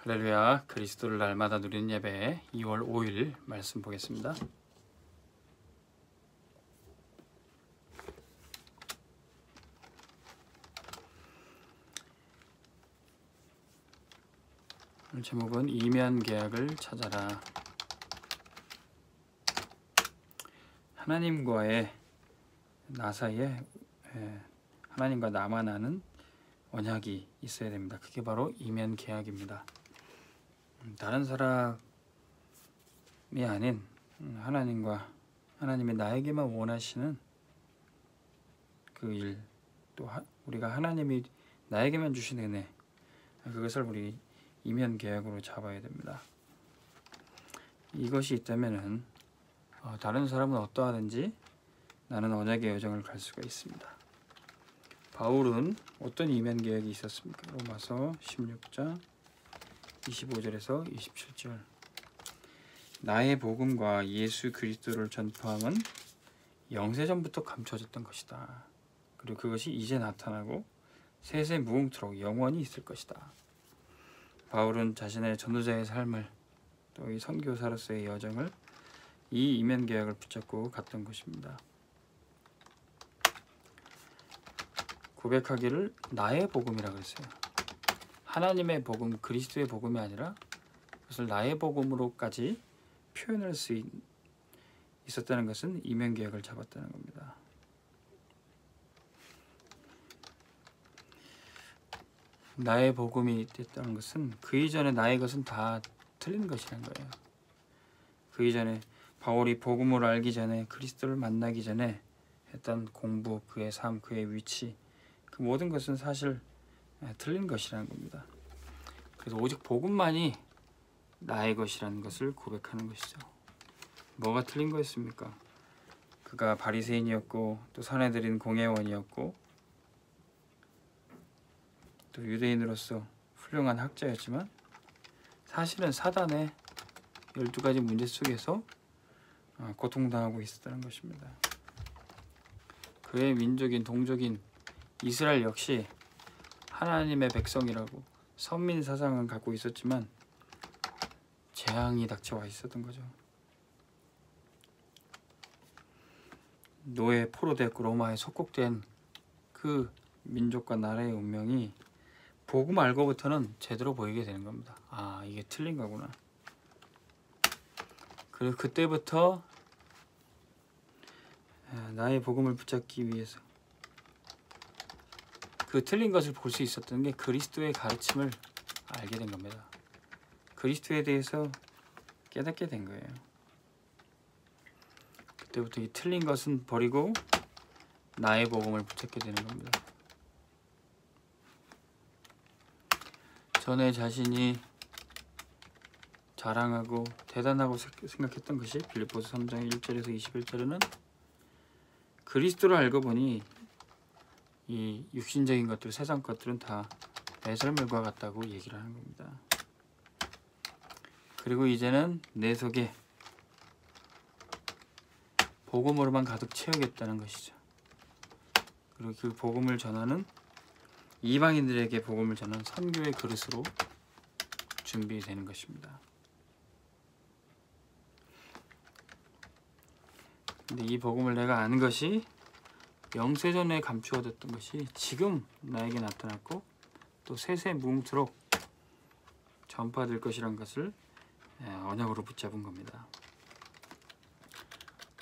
할렐루야. 그리스도를 날마다 누리는 예배 2월 5일 말씀 보겠습니다. 오늘 제목은 이면 계약을 찾아라. 하나님과의 나 사이에 하나님과 나만 아는 언약이 있어야 됩니다. 그게 바로 이면 계약입니다. 다른 사람이 아닌 하나님과 하나님이 나에게만 원하시는 그 일, 또 우리가 하나님이 나에게만 주신 은혜, 그것을 우리 이면 계약으로 잡아야 됩니다. 이것이 있다면은 다른 사람은 어떠하든지 나는 언약의 여정을 갈 수가 있습니다. 바울은 어떤 이면 계약이 있었습니까? 로마서 16장 25절에서 27절. 나의 복음과 예수 그리스도를 전파함은 영세전부터 감춰졌던 것이다. 그리고 그것이 이제 나타나고 세세 무궁토록 영원히 있을 것이다. 바울은 자신의 전도자의 삶을, 또 이 선교사로서의 여정을 이 이면 계약을 붙잡고 갔던 것입니다. 고백하기를 나의 복음이라 그랬어요. 하나님의 복음, 그리스도의 복음이 아니라 그것을 나의 복음으로까지 표현할 수 있었다는 것은 이면 계약을 잡았다는 겁니다. 나의 복음이 됐다는 것은 그 이전에 나의 것은 다 틀린 것이라는 거예요. 그 이전에 바울이 복음을 알기 전에, 그리스도를 만나기 전에 했던 공부, 그의 삶, 그의 위치, 그 모든 것은 사실 틀린 것이라는 겁니다. 그래서 오직 복음만이 나의 것이라는 것을 고백하는 것이죠. 뭐가 틀린 거였습니까? 그가 바리새인이었고 또 선해드린 공회원이었고 또 유대인으로서 훌륭한 학자였지만 사실은 사단의 12가지 문제 속에서 고통당하고 있었다는 것입니다. 그의 민족인 동족인 이스라엘 역시 하나님의 백성이라고 선민 사상은 갖고 있었지만 재앙이 닥쳐와 있었던 거죠. 노예 포로되었고 로마에 속국된 그 민족과 나라의 운명이 복음 알고부터는 제대로 보이게 되는 겁니다. 아, 이게 틀린 거구나. 그리고 그때부터 나의 복음을 붙잡기 위해서 그 틀린 것을 볼 수 있었던 게 그리스도의 가르침을 알게 된 겁니다. 그리스도에 대해서 깨닫게 된 거예요. 그때부터 이 틀린 것은 버리고 나의 복음을 붙잡게 되는 겁니다. 전에 자신이 자랑하고 대단하고 생각했던 것이 빌립보서 3장 1절에서 21절에는 그리스도를 알고 보니 이 육신적인 것들, 세상 것들은 다 배설물과 같다고 얘기를 하는 겁니다. 그리고 이제는 내 속에 복음으로만 가득 채우겠다는 것이죠. 그리고 그 복음을 전하는 이방인들에게 복음을 전하는 선교의 그릇으로 준비되는 것입니다. 근데 이 복음을 내가 아는 것이 영세전에 감추어졌던 것이 지금 나에게 나타났고 또 세세 무궁토록 전파될 것이란 것을 언약으로 붙잡은 겁니다.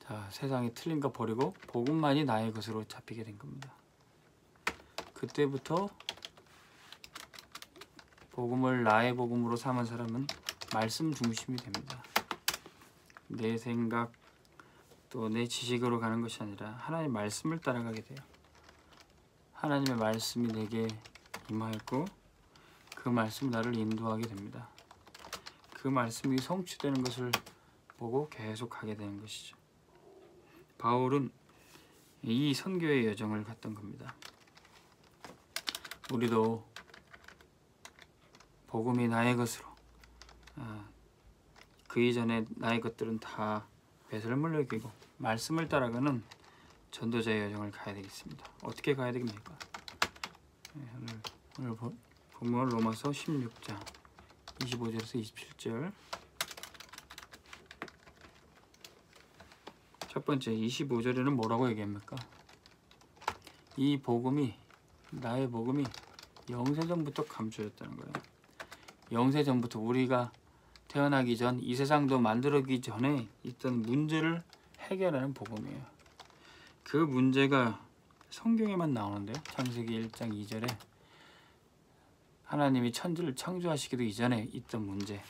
자, 세상이 틀린 거 버리고 복음만이 나의 것으로 잡히게 된 겁니다. 그때부터 복음을 나의 복음으로 삼은 사람은 말씀 중심이 됩니다. 내 생각 또 내 지식으로 가는 것이 아니라 하나님의 말씀을 따라가게 돼요. 하나님의 말씀이 내게 임하였고 그 말씀이 나를 인도하게 됩니다. 그 말씀이 성취되는 것을 보고 계속 가게 되는 것이죠. 바울은 이 선교의 여정을 갔던 겁니다. 우리도 복음이 나의 것으로 그 이전에 나의 것들은 다 배설물로 여기고 말씀을 따라가는 전도자의 여정을 가야 되겠습니다. 어떻게 가야 되겠습니까? 오늘 본문 로마서 16장 25절에서 27절. 첫 번째 25절에는 뭐라고 얘기합니까? 이 복음이, 나의 복음이 영세전부터 감춰졌다는 거예요. 영세전부터 우리가 태어나기 전, 이 세상도 만들어지기 전에 있던 문제를 해결하는 복음이에요. 그 문제가 성경에만 나오는데요. 창세기 1장 2절에 하나님이 천지를 창조하시기도 이전에 있던 문제,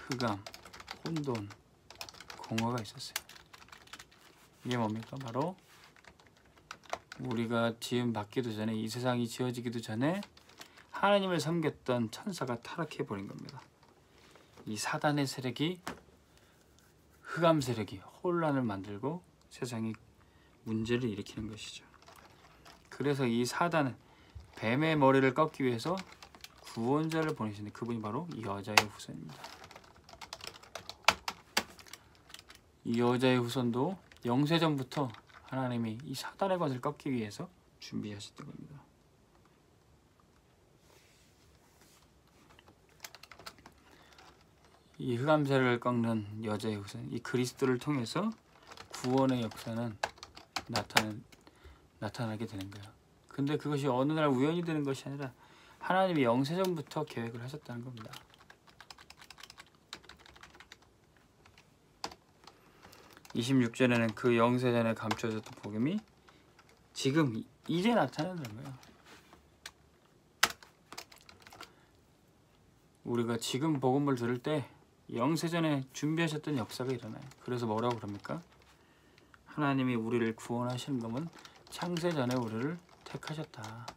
흑암, 혼돈, 공허가 있었어요. 이게 뭡니까? 바로 우리가 지음 받기도 전에, 이 세상이 지어지기도 전에 하나님을 섬겼던 천사가 타락해 버린 겁니다. 이 사단의 세력이, 흑암 세력이 혼란을 만들고 세상에 문제를 일으키는 것이죠. 그래서 이 사단은 뱀의 머리를 꺾기 위해서 구원자를 보내시는데 그분이 바로 이 여자의 후손입니다. 이 여자의 후손도 영세전부터 하나님이 이 사단의 것을 꺾기 위해서 준비하셨던 겁니다. 이 흑암세를 꺾는 여자의 후손, 이 그리스도를 통해서 구원의 역사는 나타나게 되는 거예요. 근데 그것이 어느 날 우연히 되는 것이 아니라 하나님이 영세전부터 계획을 하셨다는 겁니다. (26절에는) 그 영세전에 감춰졌던 복음이 지금 이제 나타나는 거예요. 우리가 지금 복음을 들을 때 영세전에 준비하셨던 역사가 일어나요. 그래서 뭐라고 그럽니까? 하나님이 우리를 구원하시는 것은 창세전에 우리를 택하셨다.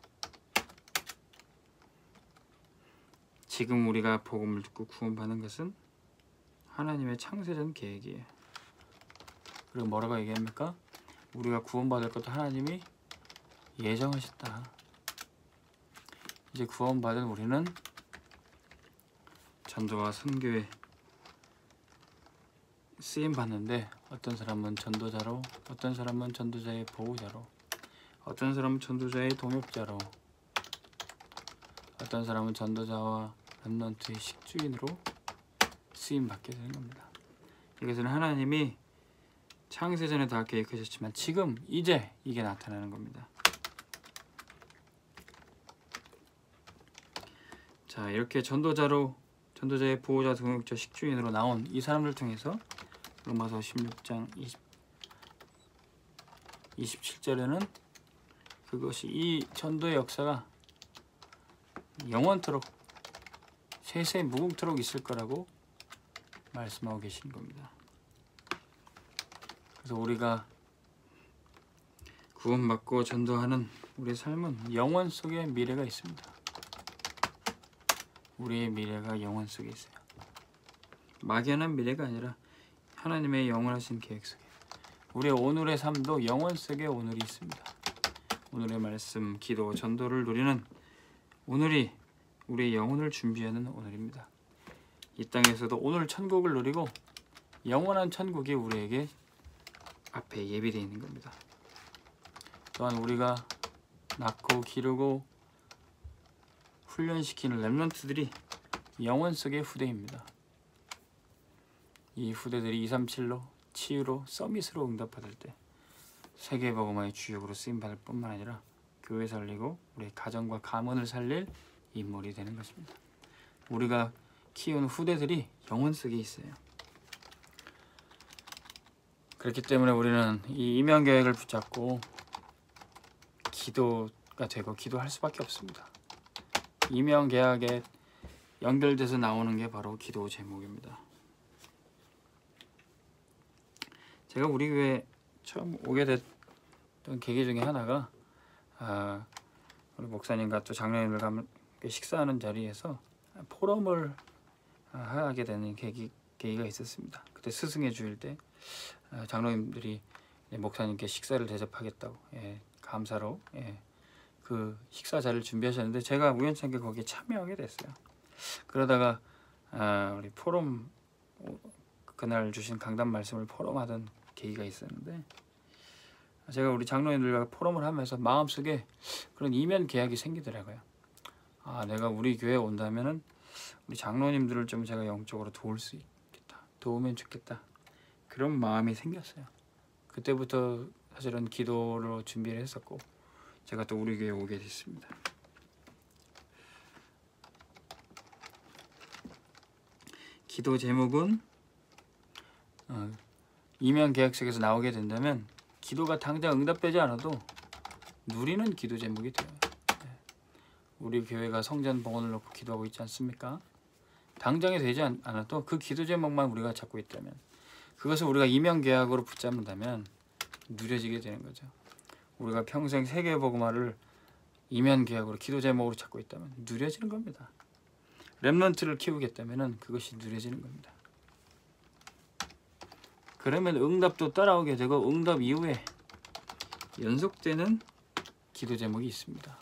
지금 우리가 복음을 듣고 구원받는 것은 하나님의 창세전 계획이에요. 그리고 뭐라고 얘기합니까? 우리가 구원받을 것도 하나님이 예정하셨다. 이제 구원받은 우리는 전도와 선교에 쓰임 받는데, 어떤 사람은 전도자로, 어떤 사람은 전도자의 보호자로, 어떤 사람은 전도자의 동역자로, 어떤 사람은 전도자와 렘넌트의 식주인으로 쓰임 받게 되는 겁니다. 이것은 하나님이 창세전에 다 계획하셨지만 지금 이제 이게 나타나는 겁니다. 자, 이렇게 전도자로, 전도자의 보호자, 동역자, 식주인으로 나온 이 사람들 통해서 로마서 16장 27절에는 그것이, 이 전도의 역사가 영원토록, 세세 무궁토록 있을 거라고 말씀하고 계신 겁니다. 그래서 우리가 구원받고 전도하는 우리의 삶은 영원 속에 미래가 있습니다. 우리의 미래가 영원 속에 있어요. 막연한 미래가 아니라 하나님의 영원하신 계획 속에, 우리의 오늘의 삶도 영원 속에 오늘이 있습니다. 오늘의 말씀, 기도, 전도를 누리는 오늘이 우리의 영혼을 준비하는 오늘입니다. 이 땅에서도 오늘 천국을 누리고 영원한 천국이 우리에게 앞에 예비되어 있는 겁니다. 또한 우리가 낳고 기르고 훈련시키는 렘넌트들이 영원 속의 후대입니다. 이 후대들이 237로, 치유로, 서밋으로 응답받을 때 세계복음화의 주역으로 쓰임받을 뿐만 아니라 교회 살리고 우리의 가정과 가문을 살릴 인물이 되는 것입니다. 우리가 키운 후대들이 영원 속에 있어요. 그렇기 때문에 우리는 이 이면계획을 붙잡고 기도가 되고 기도할 수밖에 없습니다. 이면계약에 연결돼서 나오는 게 바로 기도 제목입니다. 제가 우리 교회 처음 오게 됐던 계기 중에 하나가 우리 목사님과 또 장로님들과 함께 식사하는 자리에서 포럼을 하게 되는 계기가 있었습니다. 그때 스승의 주일 때 장로님들이 목사님께 식사를 대접하겠다고, 감사로 그 식사 자리를 준비하셨는데 제가 우연찮게 거기에 참여하게 됐어요. 그러다가 우리 포럼, 그날 주신 강단 말씀을 포럼하던 계기가 있었는데, 제가 우리 장로님들과 포럼을 하면서 마음속에 그런 이면 계약이 생기더라고요. 내가 우리 교회에 온다면은 우리 장로님들을 좀 제가 영적으로 도울 수 있겠다, 도우면 좋겠다, 그런 마음이 생겼어요. 그때부터 사실은 기도로 준비를 했었고 제가 또 우리 교회에 오게 됐습니다. 기도 제목은 이면 계약 속에서 나오게 된다면 기도가 당장 응답되지 않아도 누리는 기도 제목이 돼요. 우리 교회가 성전 봉헌을 놓고 기도하고 있지 않습니까? 당장에 되지 않아도 그 기도 제목만 우리가 잡고 있다면, 그것을 우리가 이면 계약으로 붙잡는다면 누려지게 되는 거죠. 우리가 평생 세계 복음화를 이면 계약으로 기도 제목으로 잡고 있다면 누려지는 겁니다. 렘넌트를 키우겠다면 그것이 누려지는 겁니다. 그러면 응답도 따라오게 되고 응답 이후에 연속되는 기도 제목이 있습니다.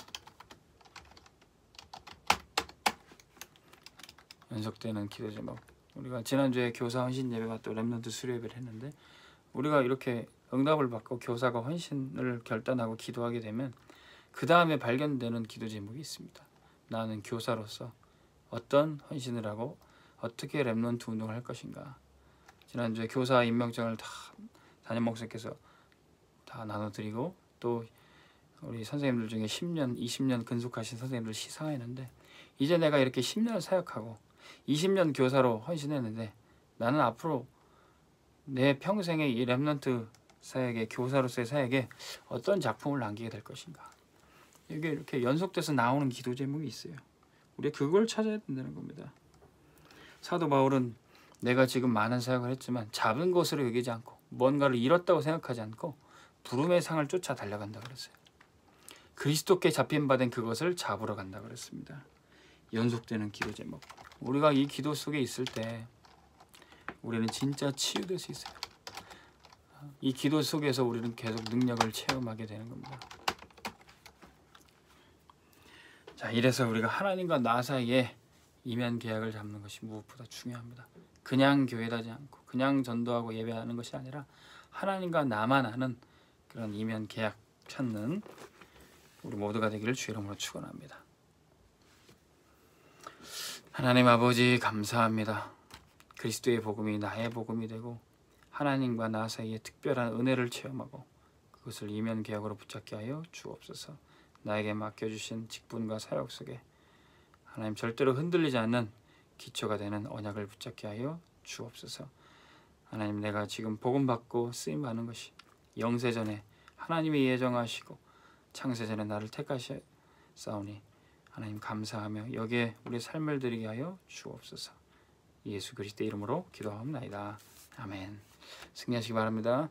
연속되는 기도 제목. 우리가 지난주에 교사 헌신 예배와 또 렘넌트 수료 예배를 했는데, 우리가 이렇게 응답을 받고 교사가 헌신을 결단하고 기도하게 되면 그 다음에 발견되는 기도 제목이 있습니다. 나는 교사로서 어떤 헌신을 하고 어떻게 렘넌트 운동을 할 것인가. 지난주에 교사 임명장을 다 담임 목사께서 다 나눠드리고, 또 우리 선생님들 중에 10년, 20년 근속하신 선생님들 시상했는데, 이제 내가 이렇게 10년 사역하고 20년 교사로 헌신했는데 나는 앞으로 내 평생의 이 렘넌트 사역에, 교사로서의 사역에 어떤 작품을 남기게 될 것인가. 이게 이렇게 연속돼서 나오는 기도 제목이 있어요. 우리 그걸 찾아야 된다는 겁니다. 사도 바울은 내가 지금 많은 사역을 했지만 잡은 것으로 여기지 않고 뭔가를 잃었다고 생각하지 않고 부름의 상을 쫓아 달려간다 그랬어요. 그리스도께 잡힌 바 된 그것을 잡으러 간다 그랬습니다. 연속되는 기도 제목. 우리가 이 기도 속에 있을 때 우리는 진짜 치유될 수 있어요. 이 기도 속에서 우리는 계속 능력을 체험하게 되는 겁니다. 자, 이래서 우리가 하나님과 나 사이에 이면 계약을 잡는 것이 무엇보다 중요합니다. 그냥 교회다지 않고 그냥 전도하고 예배하는 것이 아니라 하나님과 나만 아는 그런 이면 계약 찾는 우리 모두가 되기를 주의 이름으로 축원합니다. 하나님 아버지, 감사합니다. 그리스도의 복음이 나의 복음이 되고 하나님과 나 사이에 특별한 은혜를 체험하고 그것을 이면 계약으로 붙잡게 하여 주옵소서. 나에게 맡겨주신 직분과 사역 속에 하나님 절대로 흔들리지 않는 기초가 되는 언약을 붙잡게 하여 주옵소서. 하나님, 내가 지금 복음 받고 쓰임 받는 것이 영세전에 하나님이 예정하시고 창세전에 나를 택하셨사오니 하나님 감사하며 여기에 우리의 삶을 드리게 하여 주옵소서. 예수 그리스도의 이름으로 기도하옵나이다. 아멘. 승리하시기 바랍니다.